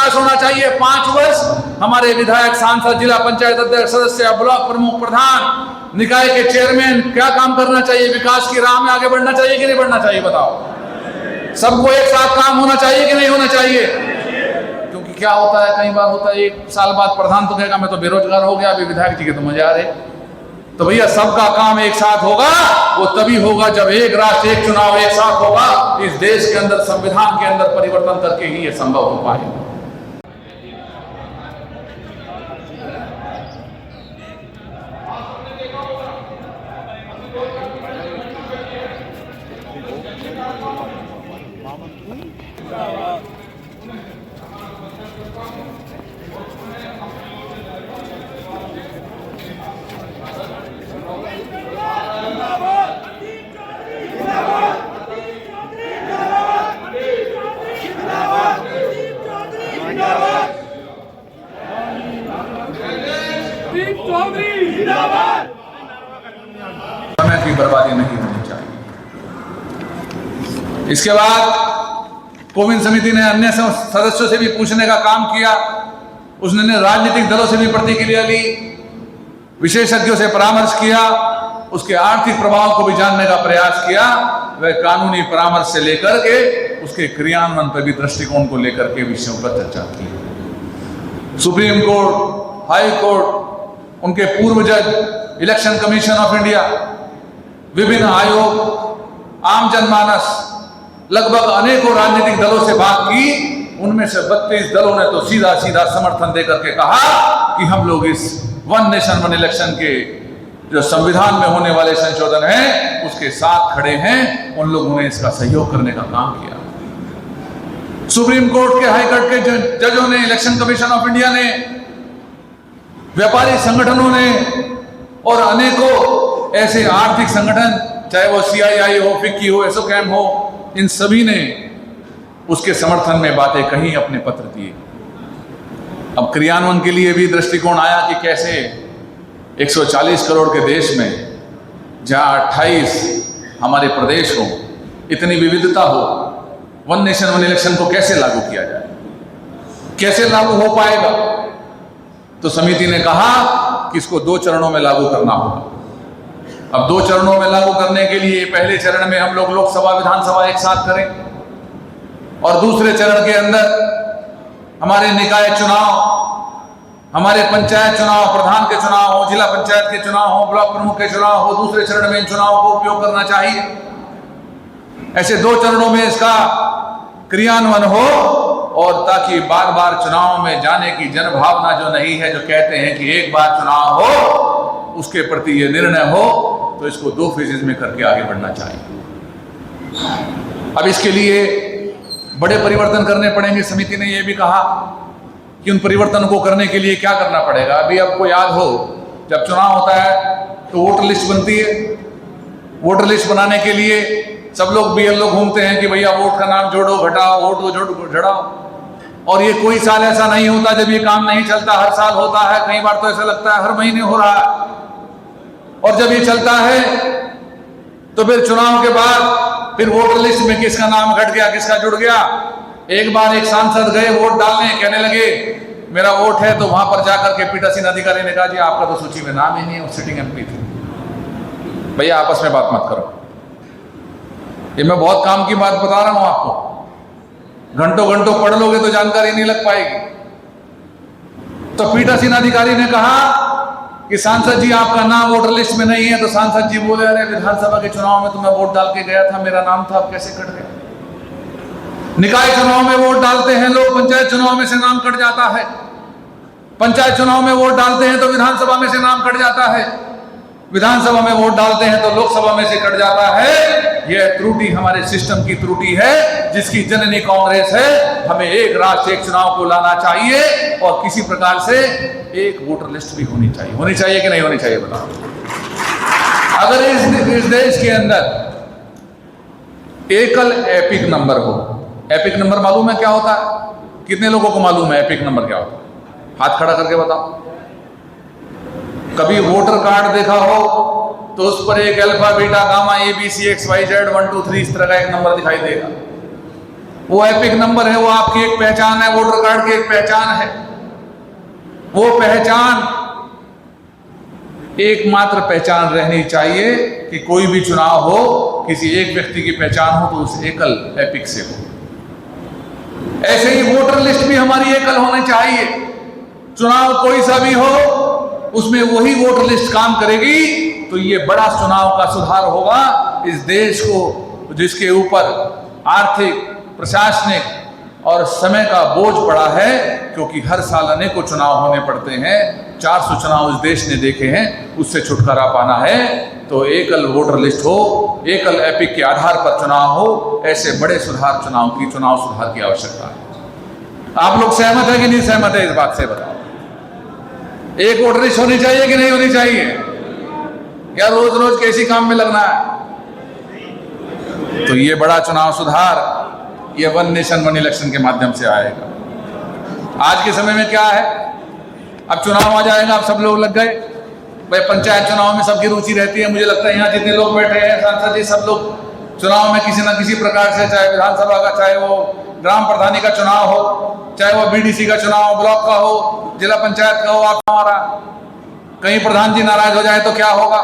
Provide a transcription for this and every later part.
विकास होना चाहिए। 5 वर्ष हमारे विधायक, सांसद, जिला पंचायत अध्यक्ष, सदस्य, ब्लॉक प्रमुख, प्रधान, निकाय के चेयरमैन क्या काम करना चाहिए? विकास की राह में आगे बढ़ना चाहिए कि नहीं बढ़ना चाहिए? बताओ। सबको एक साथ काम होना चाहिए कि नहीं होना चाहिए? क्योंकि क्या होता है, कई बार होता है 1 साल बाद प्रधान तो कहेगा मैं तो बेरोजगार हो गया, अभी विधायक जी के तो मजे आ रहे। तो भैया सबका काम एक साथ होगा, वो तभी होगा जब एक राष्ट्र एक चुनाव एक साथ होगा। इस देश के अंदर संविधान के अंदर परिवर्तन करके ही ये संभव हो पाएगा। समय की बर्बादी नहीं होनी चाहिए। इसके बाद कोविंद समिति ने अन्य सदस्यों से भी पूछने का काम किया। उसने राजनीतिक दलों से भी प्रतिक्रिया ली, विशेषज्ञों से परामर्श किया, उसके आर्थिक प्रभाव को भी जानने का प्रयास किया। वह कानूनी परामर्श से लेकर के उसके क्रियान्वयन पर भी दृष्टिकोण को लेकर के विषयों पर चर्चा की। सुप्रीम कोर्ट, हाई कोर्ट, उनके पूर्व जज, इलेक्शन कमीशन ऑफ इंडिया, विभिन्न आयोग, आम जनमानस, लगभग अनेकों राजनीतिक दलों से बात की। उनमें से 32 दलों ने तो सीधा सीधा समर्थन देकर के कहा कि हम लोग इस वन नेशन वन इलेक्शन के जो संविधान में होने वाले संशोधन हैं उसके साथ खड़े हैं। उन लोगों ने इसका सहयोग करने का काम किया। सुप्रीम कोर्ट के, हाई कोर्ट के जजों ने, इलेक्शन कमीशन ऑफ इंडिया ने, व्यापारी संगठनों ने और अनेकों ऐसे आर्थिक संगठन, चाहे वो CII हो, फिक्की हो, एसोचैम हो, इन सभी ने उसके समर्थन में बातें कही, अपने पत्र दिए। अब क्रियान्वयन के लिए भी दृष्टिकोण आया कि कैसे 140 करोड़ के देश में, जहां 28 हमारे प्रदेश हो, इतनी विविधता हो, वन नेशन वन इलेक्शन को कैसे लागू किया जाए, कैसे लागू हो पाएगा? तो समिति ने कहा कि इसको 2 चरणों में लागू करना होगा। अब 2 चरणों में लागू करने के लिए पहले चरण में हम लोग लोकसभा, विधानसभा एक साथ करें, और दूसरे चरण के अंदर हमारे निकाय चुनाव, हमारे पंचायत चुनाव, प्रधान के चुनाव हो, जिला पंचायत के चुनाव हो, ब्लॉक प्रमुख के चुनाव हो, दूसरे चरण में इन चुनावों को उपयोग करना चाहिए। ऐसे 2 चरणों में इसका क्रियान्वयन हो, और ताकि बार बार चुनाव में जाने की जनभावना जो नहीं है, जो कहते हैं कि एक बार चुनाव हो उसके प्रति ये निर्णय हो, तो इसको 2 फेजेज में करके आगे बढ़ना चाहिए। अब इसके लिए बड़े परिवर्तन करने पड़ेंगे। समिति ने यह भी कहा कि उन परिवर्तन को करने के लिए क्या करना पड़ेगा। अभी आपको याद हो, जब चुनाव होता है तो वोटर लिस्ट बनती है। वोटर लिस्ट बनाने के लिए सब लोग BLO घूमते हैं कि भैया वोट का नाम जोड़ो, घटाओ, वोट को जोड़ो, घटाओ। और ये कोई साल ऐसा नहीं होता जब ये काम नहीं चलता, हर साल होता है। कई बार तो ऐसा लगता है हर महीने हो रहा है। और जब ये चलता है तो फिर चुनाव के बाद फिर वोटर लिस्ट में किसका नाम घट गया, किसका जुड़ गया। एक बार एक सांसद गए वोट डालने, कहने लगे मेरा वोट है, तो वहां पर जाकर के पीठासीन अधिकारी ने कहा जी आपका तो सूची में नाम ही नहीं है, वो सिटिंग MP थे। भैया आपस में बात मत करो, ये मैं बहुत काम की बात बता रहा हूं आपको। घंटों घंटों पढ़ लोगे तो जानकारी नहीं लग पाएगी। तो पीठासीन अधिकारी ने कहा कि सांसद जी आपका नाम वोटर लिस्ट में नहीं है। तो सांसद जी बोले अरे विधानसभा के चुनाव में तो मैं वोट डाल के गया था, मेरा नाम था, अब कैसे कट गया। निकाय चुनाव में वोट डालते हैं लोग, पंचायत चुनाव में से नाम कट जाता है। पंचायत चुनाव में वोट डालते हैं तो विधानसभा में से नाम कट जाता है। विधानसभा में वोट डालते हैं तो लोकसभा में से कट जाता है। यह त्रुटि हमारे सिस्टम की त्रुटि है, जिसकी जननी कांग्रेस है। हमें एक राष्ट्र एक चुनाव को लाना चाहिए और किसी प्रकार से एक वोटर लिस्ट भी होनी चाहिए। होनी चाहिए कि नहीं होनी चाहिए बताओ। अगर इस देश के अंदर एकल एपिक नंबर हो, एपिक नंबर मालूम है क्या होता है? कितने लोगों को मालूम है एपिक नंबर क्या होता है? हाथ खड़ा करके बताओ। कभी वोटर कार्ड देखा हो तो उस पर एक अल्फा बीटा गामा ABCXYZ 1 2 3 इस तरह का एक नंबर दिखाई देगा। वो एपिक नंबर है, वो आपकी एक पहचान है, वोटर कार्ड की एक पहचान है। वो पहचान एकमात्र पहचान रहनी चाहिए कि कोई भी चुनाव हो, किसी एक व्यक्ति की पहचान हो तो उस एकल एपिक से हो। ऐसे ही वोटर लिस्ट भी हमारी एकल होनी चाहिए। चुनाव कोई सा भी हो, उसमें वही वोटर लिस्ट काम करेगी, तो ये बड़ा चुनाव का सुधार होगा। इस देश को, जिसके ऊपर आर्थिक, प्रशासनिक और समय का बोझ पड़ा है, क्योंकि हर साल अनेकों चुनाव होने पड़ते हैं, 400 चुनाव इस देश ने देखे हैं, उससे छुटकारा पाना है तो एकल वोटर लिस्ट हो, एकल एपिक के आधार पर चुनाव हो। ऐसे बड़े चुनाव सुधार की आवश्यकता है। आप लोग सहमत है कि नहीं सहमत है इस बात से बताओ? एक वोटर लिस्ट होनी चाहिए कि नहीं होनी चाहिए? क्या रोज रोज कैसी काम में लगना है? तो ये बड़ा चुनाव सुधार, ये वन नेशन वन इलेक्शन के माध्यम से आएगा। आज के समय में क्या है, अब चुनाव आ जाएगा, अब सब लोग लग गए भाई। पंचायत चुनाव में सबकी रुचि रहती है। मुझे लगता है यहाँ जितने लोग बैठे हैं सांसद जी, सब लोग चुनाव में किसी न किसी प्रकार से, चाहे विधानसभा का, चाहे वो ग्राम प्रधानी का चुनाव हो, चाहे वो बीडीसी का चुनाव, ब्लॉक का हो, जिला पंचायत का हो, आप हमारा कहीं प्रधान जी नाराज हो जाए तो क्या होगा?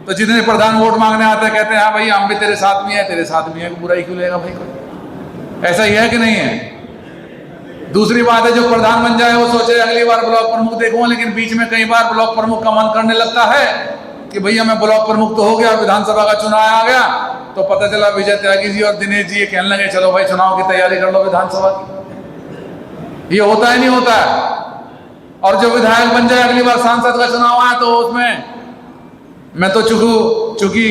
तो जितने प्रधान वोट मांगने आते हैं कहते हैं हाँ भाई हम भी तेरे साथ में है, तेरे साथ में है, बुराई क्यों लेगा भाई कोई? ऐसा ही है कि नहीं है? दूसरी बात है, जो प्रधान बन जाए वो सोचे अगली बार ब्लॉक प्रमुख देखूंगा, लेकिन बीच में कई बार ब्लॉक प्रमुख का मन करने लगता है कि भैया मैं ब्लॉक प्रमुख तो हो गया, विधानसभा का चुनाव आ गया, तो पता चला विजय त्यागी जी और दिनेश जी ये कहने लगे चलो भाई चुनाव की तैयारी कर लो विधानसभा की। ये होता है नहीं होता है? और जो विधायक बन जाए अगली बार सांसद का चुनाव आए तो उसमें मैं तो चूंकि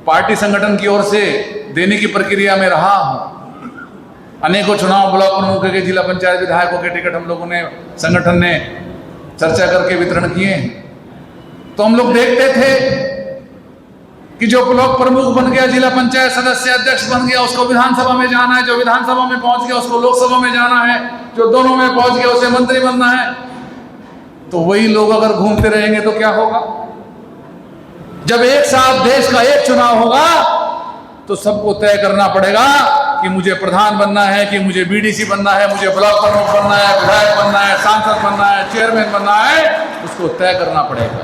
पार्टी संगठन की ओर से देने की प्रक्रिया में रहा हूं, अनेकों चुनाव ब्लॉक प्रमुख के, जिला पंचायत विधायकों के टिकट हम लोगों ने, संगठन ने चर्चा करके वितरण किए। तो हम लोग देखते थे कि जो ब्लॉक प्रमुख बन गया, जिला पंचायत सदस्य अध्यक्ष बन गया, उसको विधानसभा में जाना है, जो विधानसभा में पहुंच गया उसको लोकसभा में जाना है, जो दोनों में पहुंच गया उसे मंत्री बनना है। तो वही लोग अगर घूमते रहेंगे तो क्या होगा? जब एक साथ देश का एक चुनाव होगा तो सबको तय करना पड़ेगा कि मुझे प्रधान बनना है, कि मुझे बीडीसी बनना है, मुझे ब्लॉक प्रमुख बनना है, विधायक बनना है, सांसद बनना है, चेयरमैन बनना है, उसको तय करना पड़ेगा।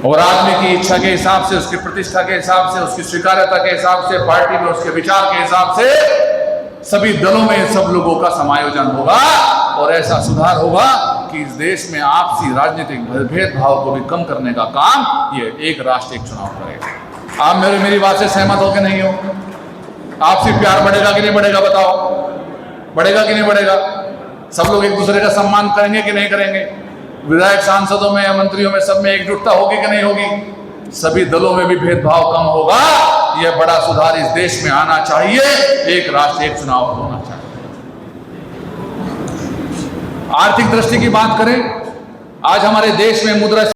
और आदमी की इच्छा के हिसाब से, उसकी प्रतिष्ठा के हिसाब से, उसकी स्वीकार्यता के हिसाब से, पार्टी में उसके विचार के हिसाब से सभी दलों में सब लोगों का समायोजन होगा और ऐसा सुधार होगा कि इस देश में आपसी राजनीतिक भेदभाव को भी कम करने का काम ये एक राष्ट्र एक चुनाव करेगा। आप मेरी बात से सहमत हो कि नहीं हो? आपसी प्यार बढ़ेगा कि नहीं बढ़ेगा? बताओ, बढ़ेगा कि नहीं बढ़ेगा? सब लोग एक दूसरे का सम्मान करेंगे कि नहीं करेंगे? विधायक सांसदों में या मंत्रियों में सब में एकजुटता होगी कि नहीं होगी? सभी दलों में भी भेदभाव कम होगा। यह बड़ा सुधार इस देश में आना चाहिए। एक राष्ट्र एक चुनाव होना चाहिए। आर्थिक दृष्टि की बात करें, आज हमारे देश में मुद्रा